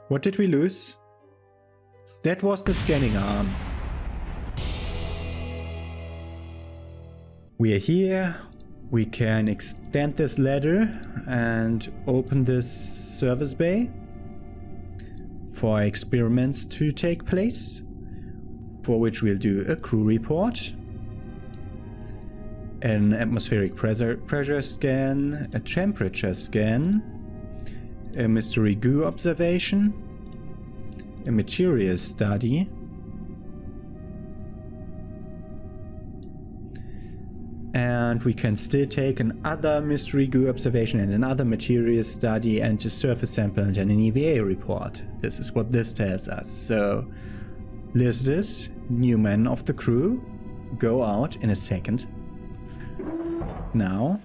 What did we lose? That was the scanning arm. We are here. We can extend this ladder and open this service bay for experiments to take place, for which we'll do a crew report, an atmospheric pressure scan, a temperature scan, a mystery goo observation, a materials study, and we can still take another mystery goo observation and another materials study and a surface sample and an EVA report. This is what this tells us. So, Listus, new man of the crew, go out in a second. Now.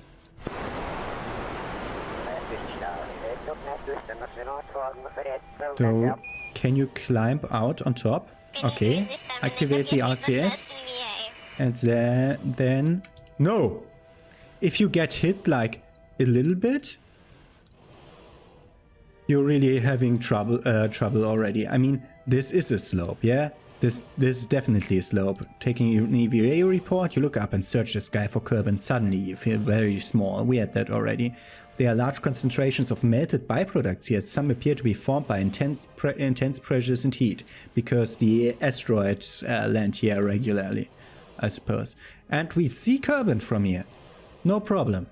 So, can you climb out on top? Okay, activate the RCS. And then... No! If you get hit like a little bit, you're really having trouble already. I mean, this is a slope, yeah? This is definitely a slope. Taking an EVA report, you look up and search the sky for Kerbal and suddenly you feel very small. We had that already. There are large concentrations of melted byproducts here. Some appear to be formed by intense pressures and heat, because the asteroids land here regularly, I suppose. And we see Kerbal from here. No problem.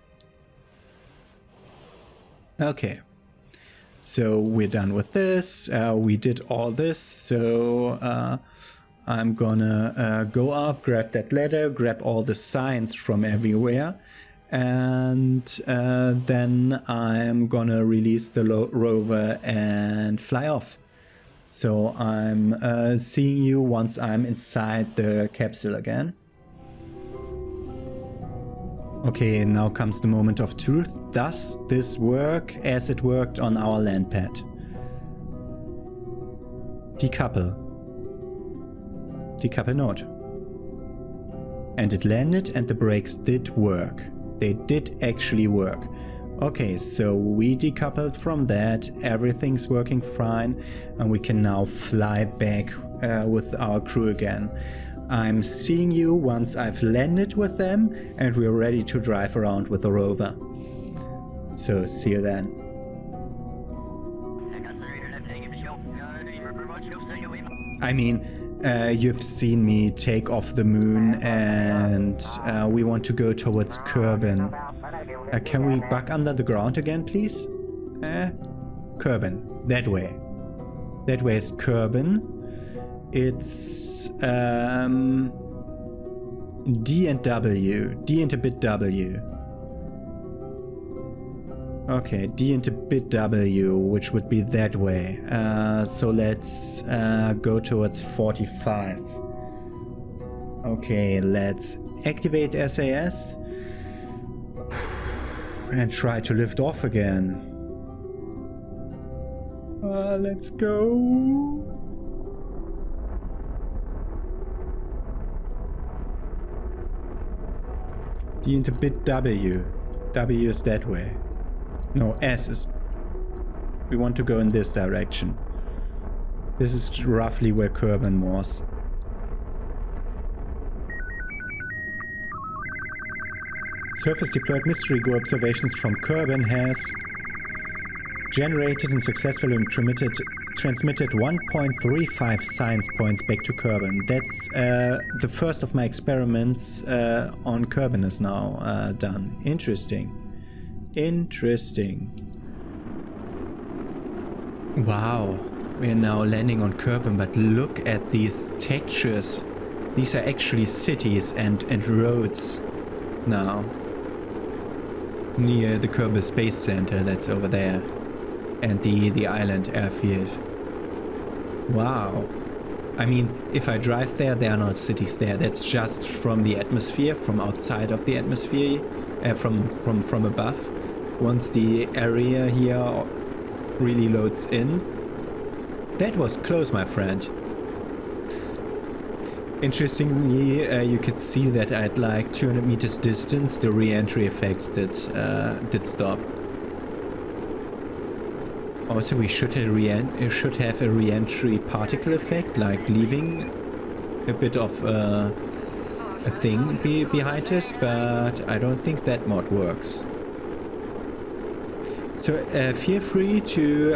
Okay. So we're done with this. We did all this. So I'm gonna go up, grab that ladder, grab all the signs from everywhere. And then I'm gonna release the rover and fly off. So I'm seeing you once I'm inside the capsule again. Okay, now comes the moment of truth. Does this work as it worked on our land pad? Decouple. Decouple node. And it landed and the brakes did work. They did actually work. Okay, so we decoupled from that, everything's working fine, and we can now fly back with our crew again. I'm seeing you once I've landed with them and we're ready to drive around with the rover. So, see you then. I mean, you've seen me take off the moon and we want to go towards Kerbal. Can we back under the ground again, please? Kerbal, that way. That way is Kerbal. It's D and W. D and a bit W. Okay, D and a bit W, which would be that way. So let's go towards 45. Okay, let's activate SAS and try to lift off again. Let's go. D into bit W. W is that way. No, S is... We want to go in this direction. This is roughly where Kerbal was. Surface deployed mystery goo observations from Kerbal has generated and successfully transmitted 1.35 science points back to Kerbal. That's the first of my experiments on Kerbal is now done. Interesting. Interesting. Wow. We're now landing on Kerbal, but look at these textures. These are actually cities and roads now. Near the Kerbal Space Center that's over there. And the island airfield. Wow. I mean, if I drive there, there are no cities there. That's just from the atmosphere, from outside of the atmosphere, from above. Once the area here really loads in. That was close, my friend. Interestingly, you could see that at like 200 meters distance, the re-entry effects did stop. Also, we should have a re-entry particle effect, like leaving a bit of a thing behind us, but I don't think that mod works. So feel free to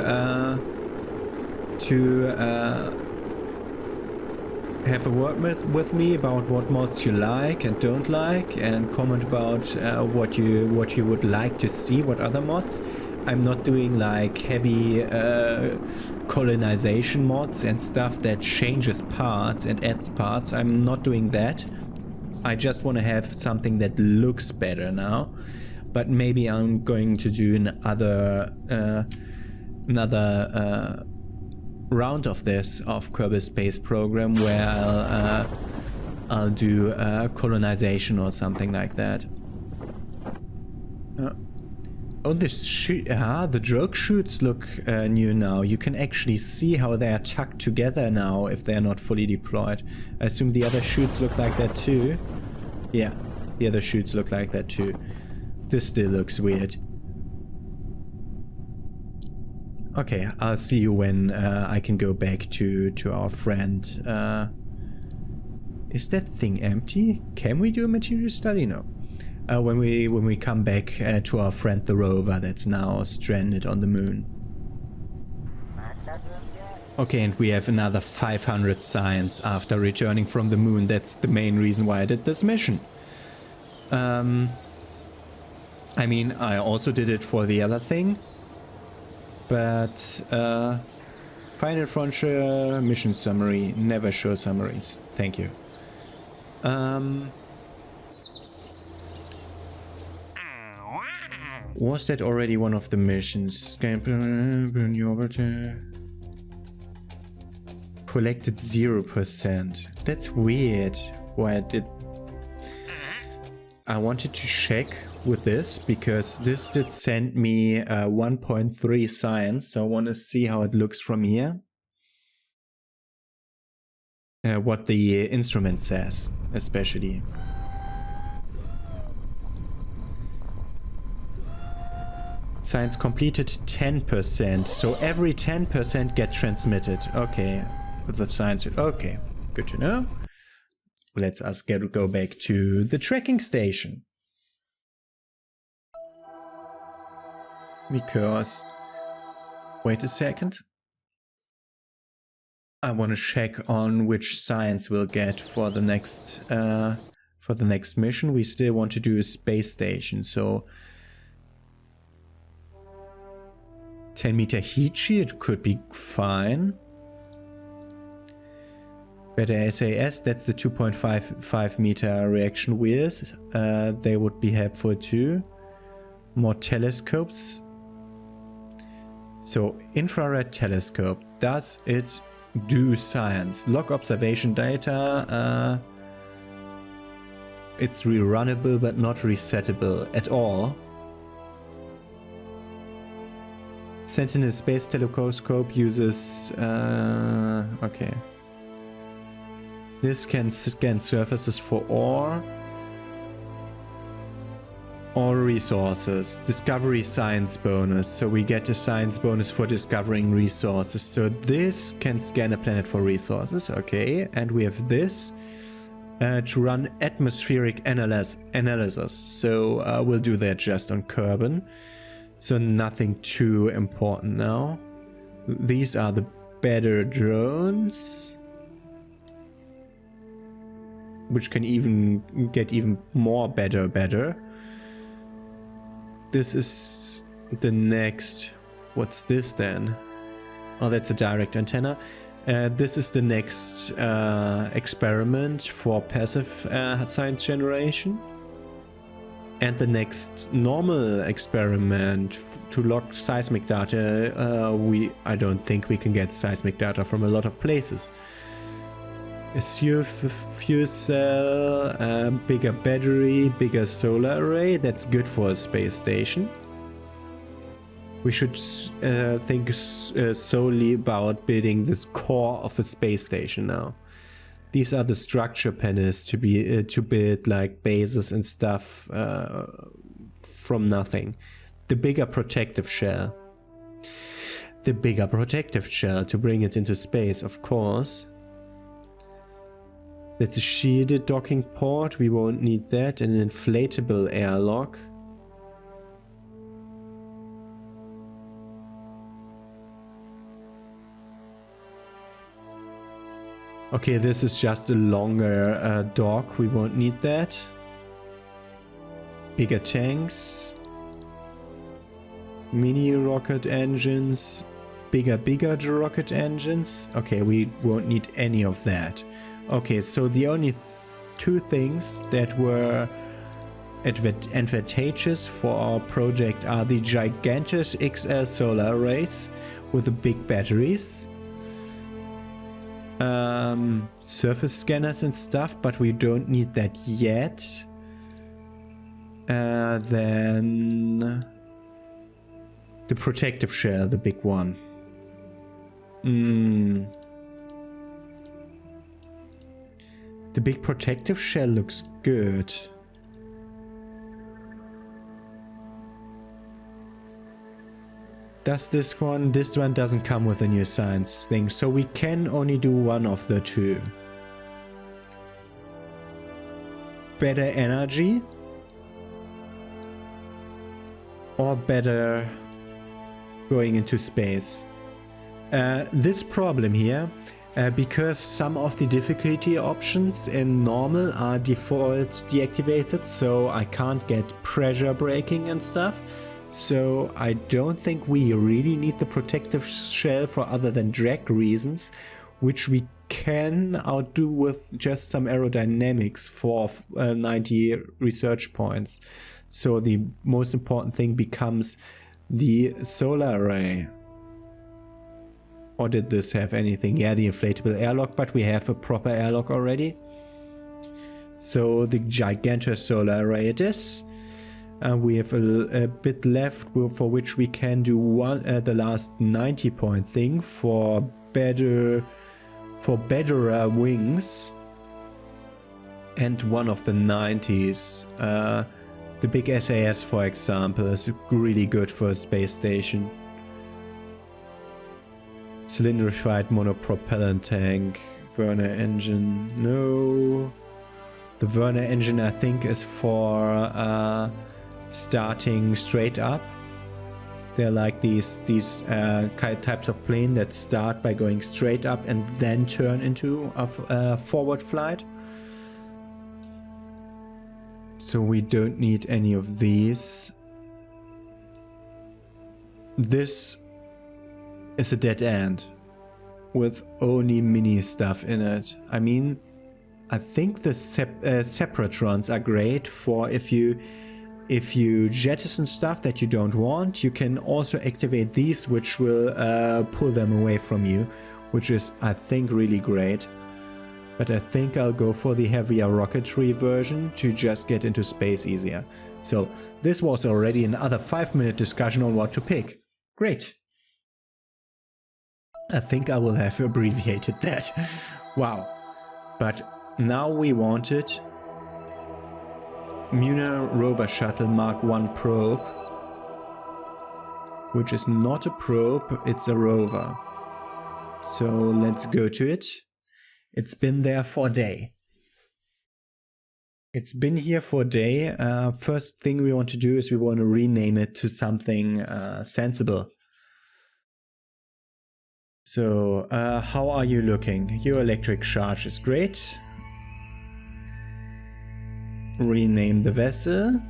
have a word with me about what mods you like and don't like, and comment about what you would like to see, what other mods. I'm not doing like heavy colonization mods and stuff that changes parts and adds parts. I'm not doing that. I just want to have something that looks better now. But maybe I'm going to do another round of this, of Kerbal Space Program, where I'll do colonization or something like that. Oh, the drogue chutes look new now. You can actually see how they are tucked together now if they're not fully deployed. I assume the other chutes look like that too. Yeah, the other chutes look like that too. This still looks weird. Okay, I'll see you when I can go back to our friend. Is that thing empty? Can we do a material study? No. When we come back to our friend the rover that's now stranded on the moon. Okay, and we have another 500 science after returning from the moon. That's the main reason why I did this mission. I mean, I also did it for the other thing. But Final Frontier mission summary, never show summaries. Thank you. Was that already one of the missions? Collected 0%. That's weird. Why did... I wanted to check with this because this did send me 1.3 science, so I want to see how it looks from here. What the instrument says, especially. Science completed 10%, so every 10% get transmitted. Okay, the science. Okay, good to know. Let's us go back to the tracking station. Because, wait a second. I want to check on which science we'll get for the next mission. We still want to do a space station, so 10-meter heat shield could be fine. Better SAS, that's the 2.55 meter reaction wheels. They would be helpful too. More telescopes. So, infrared telescope. Does it do science? Log observation data. It's rerunnable but not resettable at all. Sentinel Space Telescope uses... okay. This can scan surfaces for ore resources. Discovery science bonus. So we get a science bonus for discovering resources. So this can scan a planet for resources. Okay. And we have this to run atmospheric analysis. So we'll do that just on Kerbal. So nothing too important now. These are the better drones, which can even get even more better. This is the next... What's this then? Oh, that's a direct antenna. This is the next experiment for passive science generation. And the next normal experiment to log seismic data. I don't think we can get seismic data from a lot of places. A fuel cell, bigger battery, bigger solar array. That's good for a space station. We should think solely about building this core of a space station now. These are the structure panels to build like bases and stuff from nothing. The bigger protective shell. the bigger protective shell to bring it into space, of course. That's a shielded docking port, we won't need that. An inflatable airlock. Okay, this is just a longer dock, we won't need that. Bigger tanks. Mini rocket engines. Bigger rocket engines. Okay, we won't need any of that. Okay, so the only two things that were advantageous for our project are the gigantic XL solar arrays with the big batteries. Surface scanners and stuff, but we don't need that yet. Then the protective shell, the big one. The big protective shell looks good. Does this one? This one doesn't come with a new science thing, so we can only do one of the two. Better energy or better going into space. This problem here, because some of the difficulty options in normal are default deactivated, so I can't get pressure braking and stuff. So I don't think we really need the protective shell for other than drag reasons, which we can outdo with just some aerodynamics for 90 research points. So the most important thing becomes the solar array. Or did this have anything? Yeah, the inflatable airlock, but we have a proper airlock already. So the gigantic solar array it is. We have a bit left for which we can do the last 90 point thing for better wings. And one of the 90s, the big SAS for example, is really good for a space station. Cylindrified monopropellant tank, Werner engine, no. The Werner engine I think is for starting straight up. They're like these types of plane that start by going straight up and then turn into a forward flight. So we don't need any of these. This is a dead end with only mini stuff in it. I mean, I think the separatrons are great for if you jettison stuff that you don't want. You can also activate these, which will pull them away from you, which is, I think, really great. But I think I'll go for the heavier rocketry version to just get into space easier. So this was already another 5-minute discussion on what to pick. Great. I think I will have abbreviated that. Wow. But now we wanted Lunar Rover Shuttle Mark 1 probe, which is not a probe, it's a rover. So let's go to it. It's been there for a day. It's been here for a day. First thing we want to do is we want to rename it to something sensible. So, how are you looking? Your electric charge is great. Rename the vessel.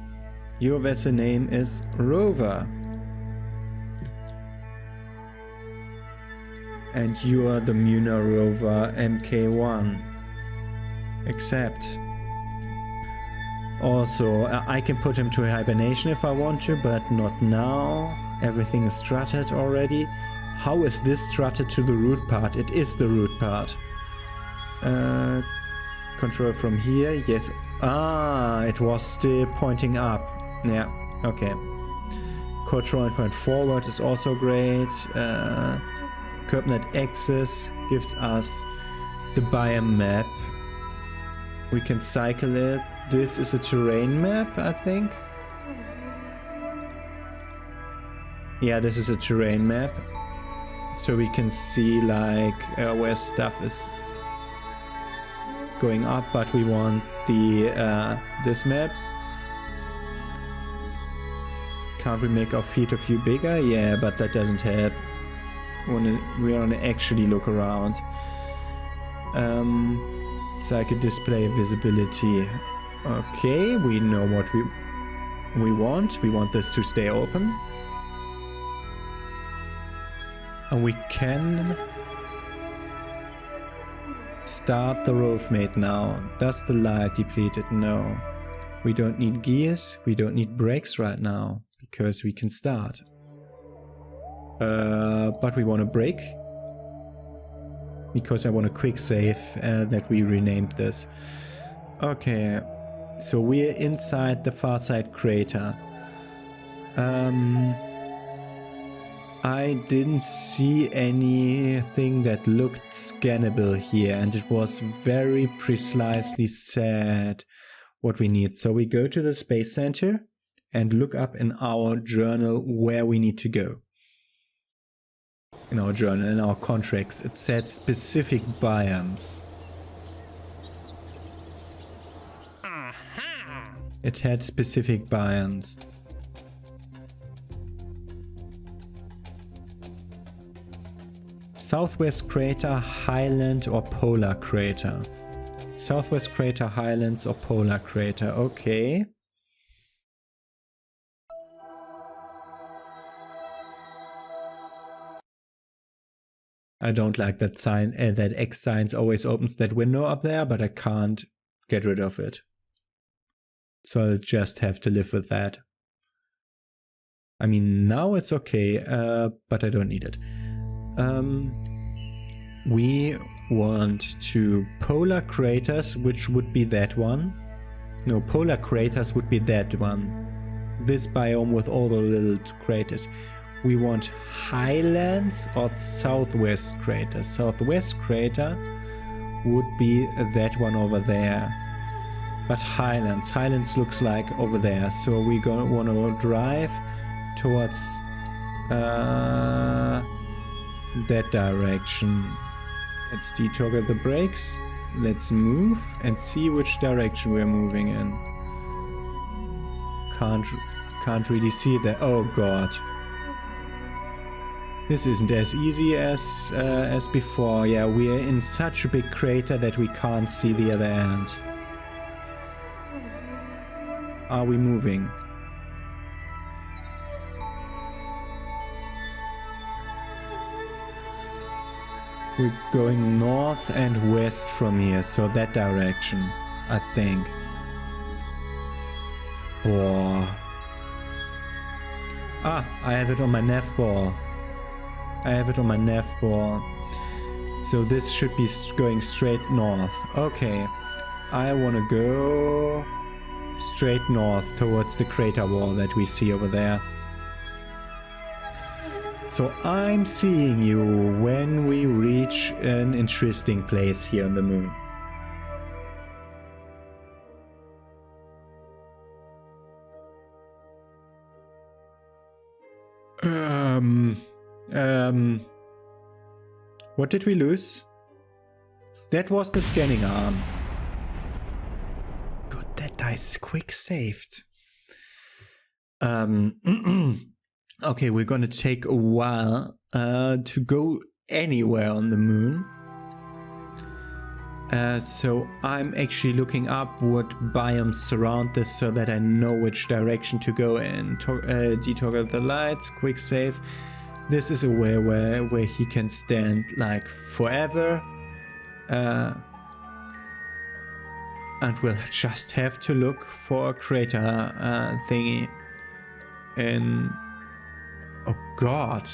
Your vessel name is Rover. And you are the Lunar Rover MK1. Accept. Also, I can put him to hibernation if I want to, but not now. Everything is strutted already. How is this strutted to the root part? It is the root part. Control from here, yes. Ah, it was still pointing up. Yeah, okay. Control point forward is also great. CurbNet axis gives us the biome map. We can cycle it. This is a terrain map, I think. Yeah, this is a terrain map. so we can see like where stuff is going up, but we want the this map. Can't we make our field of view bigger? Yeah, but that doesn't help. We want to actually look around. So I could display visibility. Okay, we know what we want. We want this to stay open. And we can start the rovemate now. Does the light depleted? No. We don't need gears. We don't need brakes right now because we can start. But we want to brake because I want a quick save that we renamed this. Okay, so we're inside the far side crater. I didn't see anything that looked scannable here, and it was very precisely said what we need. So we go to the Space Center and look up in our journal where we need to go. In our journal, in our contracts, it said specific biomes. It had specific biomes. Southwest crater, highland or polar crater. Southwest crater, highlands or polar crater. Okay. I don't like that sign, that X signs always opens that window up there, but I can't get rid of it. So I'll just have to live with that. I mean, now it's okay, but I don't need it. We want to polar craters, which would be that one. No, polar craters would be that one. This biome with all the little craters. We want highlands or southwest crater. Southwest crater would be that one over there. But highlands. Highlands looks like over there. So we're gonna want to drive towards that direction. Let's detoggle the brakes. Let's move and see which direction we're moving in. Can't really see that. Oh god. This isn't as easy as before. Yeah, we're in such a big crater that we can't see the other end. Are we moving? We're going north and west from here, so that direction, I think. Oh. Ah, I have it on my nav ball. I have it on my nav ball. So this should be going straight north. Okay. I want to go straight north towards the crater wall that we see over there. So I'm seeing you when we reach an interesting place here on the moon. What did we lose? That was the scanning arm. Good, that dice quick saved. Okay, we're gonna take a while to go anywhere on the moon. So I'm actually looking up what biomes surround this so that I know which direction to go in. Detoggle the lights, quick save. This is a way where he can stand like forever. And we'll just have to look for a crater thingy. And oh god.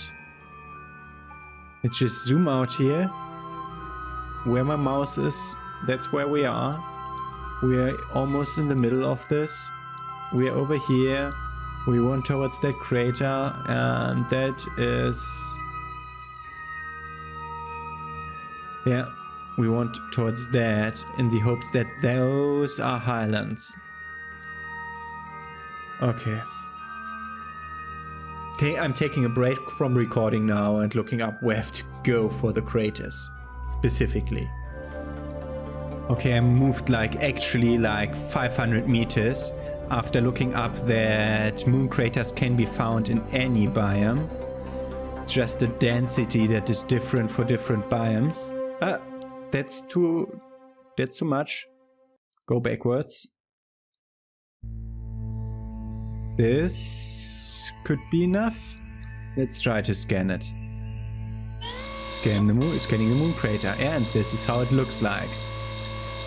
Let's just zoom out here. Where my mouse is, that's where we are. We're almost in the middle of this. We're over here. We want towards that crater, and that is... yeah, we want towards that in the hopes that those are highlands. Okay. I'm taking a break from recording now and looking up where to go for the craters specifically. Okay, I moved actually 500 meters after looking up that moon craters can be found in any biome. It's just the density that is different for different biomes. That's too much. Go backwards. This could be enough. Let's try to scan it. Scanning the moon crater, and this is how it looks like.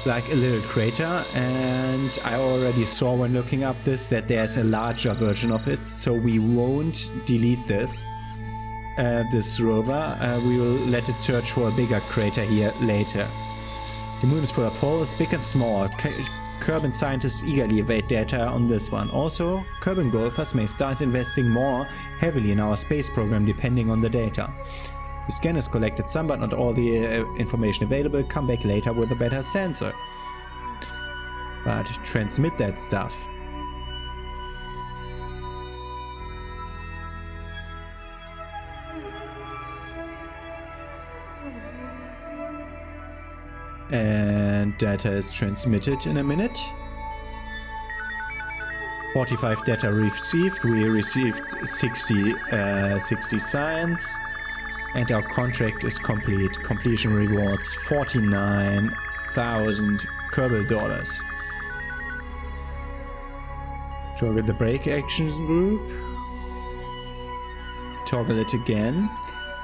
Like a little crater, and I already saw when looking up this that there's a larger version of it, so we won't delete this rover. We will let it search for a bigger crater here later. The moon is full of holes, big and small. Kerbal scientists eagerly await data on this one. Also, Kerbal golfers may start investing more heavily in our space program depending on the data. The scan has collected some but not all the information available. Come back later with a better sensor. But transmit that stuff. And data is transmitted in a minute. 45 data received. We received 60 science. And our contract is complete. Completion rewards 49,000 Kerbal dollars. Toggle the brake actions group. Toggle it again.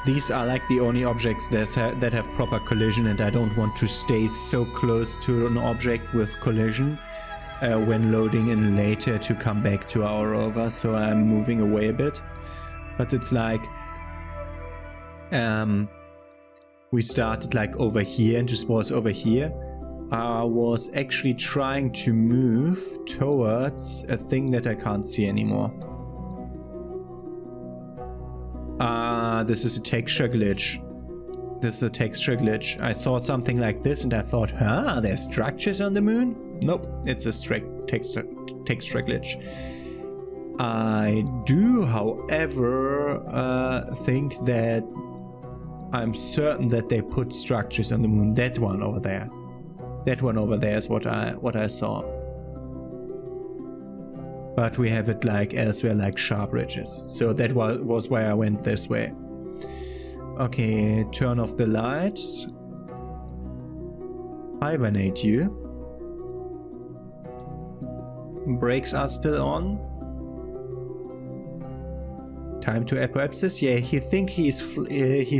These are the only objects that have proper collision, and I don't want to stay so close to an object with collision when loading in later to come back to our rover, so I'm moving away a bit. But it's we started over here, and this was over here. I was actually trying to move towards a thing that I can't see anymore. This is a texture glitch. I saw something like this and I thought, there's structures on the moon? Nope, it's a straight texture glitch. I do, however, think that I'm certain that they put structures on the moon. That one over there is what I saw. But we have it elsewhere, sharp ridges. So that was why I went this way. Okay, turn off the lights. Hibernate you. Brakes are still on. Time to apoapsis. Yeah, he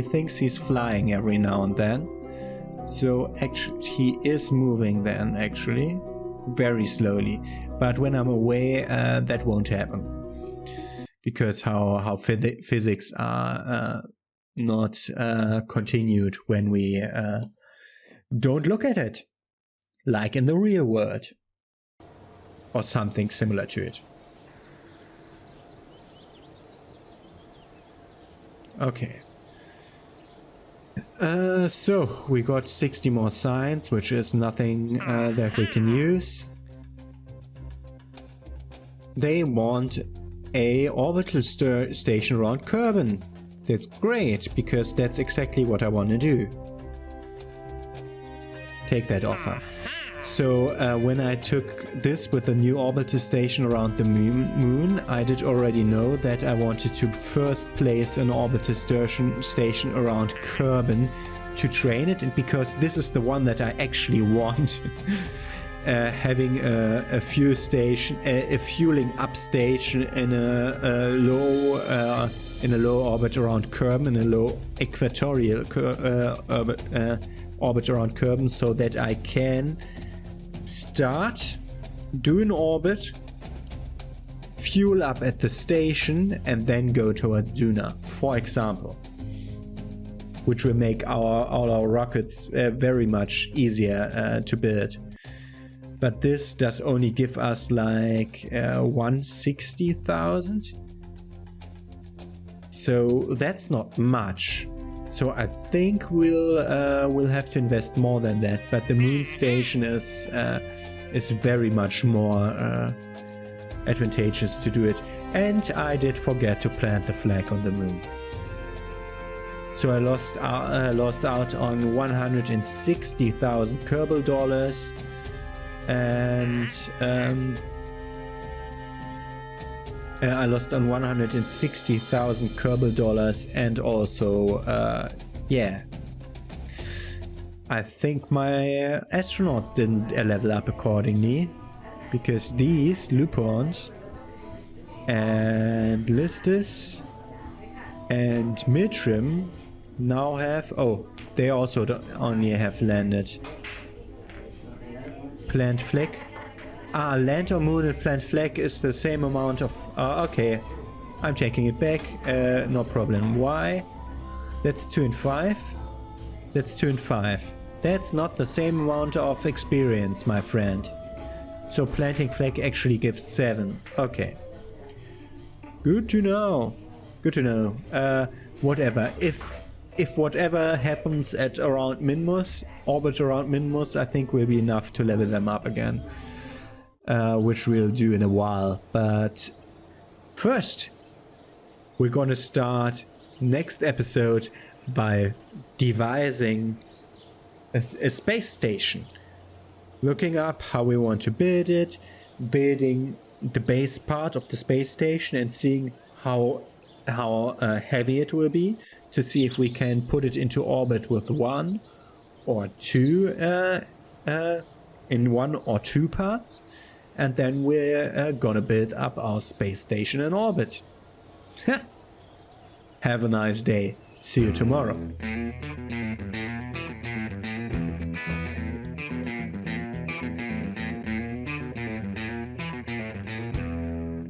thinks he's flying every now and then. So actually, he is moving then. Actually, very slowly. But when I'm away, that won't happen because how physics are not continued when we don't look at it, like in the real world or something similar to it. Okay. So we got 60 more science, which is nothing that we can use. They want a orbital station around Kerbal. That's great, because that's exactly what I want to do. Take that offer. So when I took this with a new orbital station around the moon, I did already know that I wanted to first place an orbital station around Kerbal to train it, and because this is the one that I actually want. Having a fueling up station in a low orbit around Kerbal, in a low equatorial orbit around Kerbal, so that I can start, do an orbit, fuel up at the station, and then go towards Duna, for example, which will make all our rockets very much easier to build. But this does only give us 160,000. So that's not much. So I think we'll have to invest more than that. But the moon station is very much more advantageous to do it. And I did forget to plant the flag on the moon. So I lost out on 160,000 Kerbal dollars, and I lost on 160,000 Kerbal dollars, and also yeah, I think my astronauts didn't level up accordingly, because these Lupons and Listus and Mitrim now have, oh, they also only have landed. Plant flag. Ah, land on moon and plant flag is the same amount of, okay, I'm taking it back, no problem. Why? That's 2 and 5. That's 2 and 5. That's not the same amount of experience, my friend. So planting flag actually gives 7. Okay. Good to know. Good to know. Whatever. If whatever happens at around Minmus, orbit around Minmus, I think will be enough to level them up again. Which we'll do in a while. But first, we're gonna start next episode by devising a space station. Looking up how we want to build it, building the base part of the space station and seeing how heavy it will be, to see if we can put it into orbit with 1 or 2 in 1 or 2 parts, and then we're gonna build up our space station in orbit. Have a nice day. See you tomorrow.